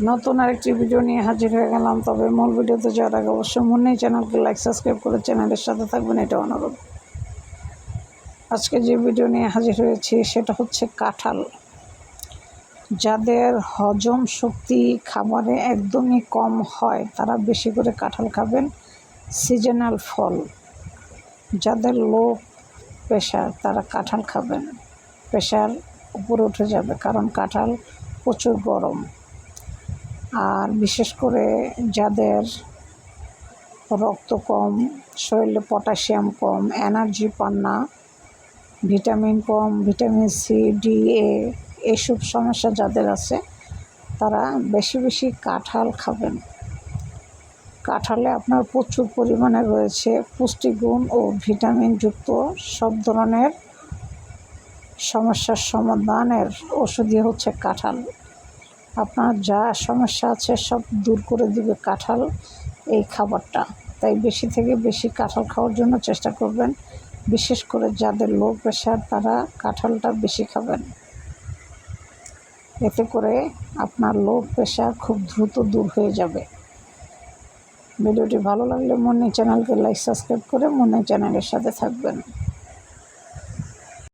নতুন আরেকটি ভিডিও নিয়ে হাজির হয়ে গেলাম। তবে মূল ভিডিওতে যাওয়ার আগে অবশ্যই মনে চ্যানেলকে লাইক সাবস্ক্রাইব করে চ্যানেলের সাথে থাকবেন, এটা অনুরোধ। আজকে যে ভিডিও নিয়ে হাজির হয়েছি সেটা হচ্ছে কাঁঠাল। যাদের হজম শক্তি খাবারে একদমই কম হয় তারা বেশি করে কাঁঠাল খাবেন। সিজনাল ফল। যাদের লো প্রেশার তারা কাঁঠাল খাবেন, প্রেশার উপরে উঠে যাবে, কারণ কাঁঠাল প্রচুর গরম। আর বিশেষ করে যাদের রক্ত কম, শরীরে পটাশিয়াম কম, এনার্জি পান না, ভিটামিন কম, ভিটামিন সি, ডি, এইসব সমস্যা যাদের আছে তারা বেশি বেশি কাঁঠাল খাবেন। কাঁঠালে আপনার প্রচুর পরিমাণে রয়েছে পুষ্টিগুণ ও ভিটামিনযুক্ত সব ধরনের সমস্যার সমাধানের ওষুধই হচ্ছে কাঁঠাল। আপনার যা সমস্যা আছে সব দূর করে দিবে কাঁঠাল এই খাবারটা। তাই বেশি থেকে বেশি কাঁঠাল খাওয়ার জন্য চেষ্টা করবেন। বিশেষ করে যাদের লো প্রেশার তারা কাঁঠালটা বেশি খাবেন। এতে করে আপনার লো প্রেশার খুব দ্রুত দূর হয়ে যাবে। ভিডিওটি ভালো লাগলে মনে চ্যানেলকে লাইক সাবস্ক্রাইব করে মনে চ্যানেলের সাথে থাকবেন।